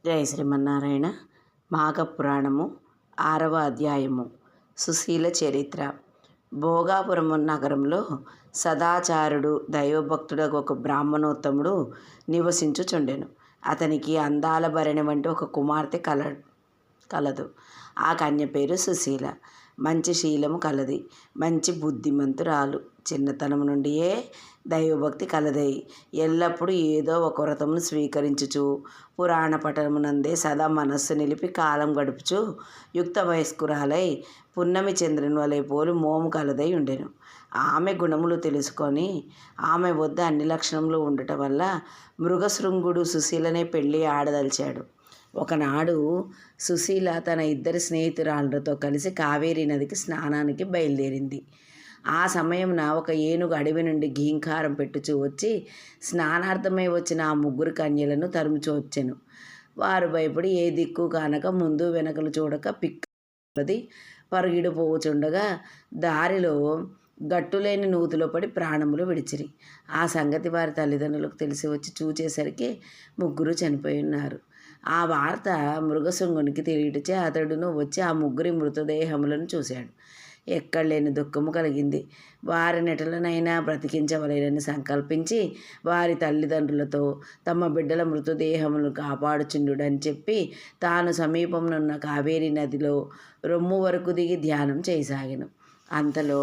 జై శ్రీమన్నారాయణ. మాఘపురాణము 6వ అధ్యాయము. సుశీల చరిత్ర. భోగాపురము నగరంలో సదాచారుడు దైవభక్తుడకు ఒక బ్రాహ్మణోత్తముడు నివసించుచుండెను. అతనికి అందాల భరణి వంటి ఒక కుమార్తె కలదు. ఆ కన్య పేరు సుశీల. మంచి శీలము కలది, మంచి బుద్ధిమంతురాలు. చిన్నతనం నుండియే దైవభక్తి కలదై ఎల్లప్పుడూ ఏదో ఒక వ్రతమును స్వీకరించుచు పురాణ పఠనమునందే సదా మనస్సు నిలిపి కాలం గడుపుచు యుక్త వయస్కురాలై పున్నమి చంద్రుని వలె పోలు మోము కలదై ఉండెను. ఆమె గుణములు తెలుసుకొని ఆమె వద్ద అన్ని లక్షణములు ఉండటం వల్ల మృగశృంగుడు సుశీలనే పెళ్ళి ఆడదలిచాడు. ఒకనాడు సుశీల తన ఇద్దరి స్నేహితురాళ్ళతో కలిసి కావేరీ నదికి స్నానానికి బయలుదేరింది. ఆ సమయంన ఒక ఏనుగు అడవి నుండి ఘీంకారం పెట్టుచూ వచ్చి స్నానార్థమై వచ్చిన ఆ ముగ్గురు కన్యలను తరుముచూ వచ్చెను. వారు భయపడి ఏ దిక్కు కానక ముందు వెనకలు చూడక పిక్కది పరుగిడు పోవుచుండగా దారిలో గట్టులేని నూతిలో పడి ప్రాణములు విడిచిరి. ఆ సంగతి వారి తల్లిదండ్రులకు తెలిసి వచ్చి చూచేసరికి ముగ్గురు చనిపోయి ఉన్నారు. ఆ వార్త మృగశృంగునికి తెలియటచే అతడును వచ్చి ఆ ముగ్గురి మృతదేహములను చూశాడు. ఎక్కడలేని దుఃఖము కలిగింది. వారినెటలనైనా బ్రతికించవలేనని సంకల్పించి వారి తల్లిదండ్రులతో తమ బిడ్డల మృతదేహములను కాపాడుచుండుడని చెప్పి తాను సమీపంలోనున్న కావేరీ నదిలో రొమ్ము వరకు దిగి ధ్యానం చేయసాగాను. అంతలో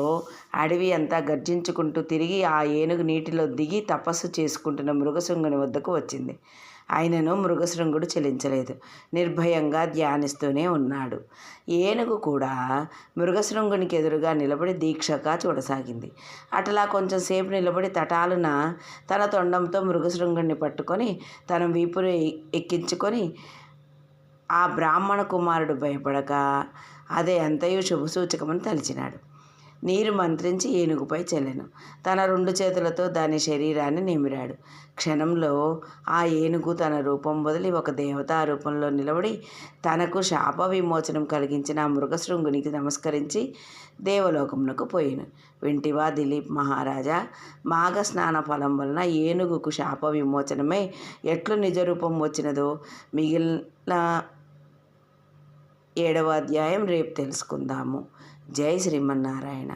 అడవి అంతా గర్జించుకుంటూ తిరిగి ఆ ఏనుగు నీటిలో దిగి తపస్సు చేసుకుంటున్న మృగశృంగుని వద్దకు వచ్చింది. ఆయనను మృగశృంగుడు చెలించలేదు. నిర్భయంగా ధ్యానిస్తూనే ఉన్నాడు. ఏనుగు కూడా మృగశృంగునికి ఎదురుగా నిలబడి దీక్షగా చూడసాగింది. అట్లా కొంచెం సేపు నిలబడి తటాలున తన తొండంతో మృగశృంగుడిని పట్టుకొని తన వీపును ఎక్కించుకొని ఆ బ్రాహ్మణ కుమారుడు భయపడక అదే అంతయు శుభసూచకమని తలిచినాడు. నీరు మంత్రించి ఏనుగుపై చల్లెను. తన 2 చేతులతో దాని శరీరాన్ని నిమిరాడు. క్షణంలో ఆ ఏనుగు తన రూపం వదిలి ఒక దేవతా రూపంలో నిలబడి తనకు శాప విమోచనం కలిగించిన ఆ మృగశృంగునికి నమస్కరించి దేవలోకమునకు పోయిను. వింటివా దిలీప్ మహారాజా, మాఘ స్నాన ఫలం వలన ఏనుగుకు శాప విమోచనమై ఎట్లు నిజరూపం వచ్చినదో మిగిలిన 7వ అధ్యాయం రేపు తెలుసుకుందాము. జై శ్రీమన్నారాయణ.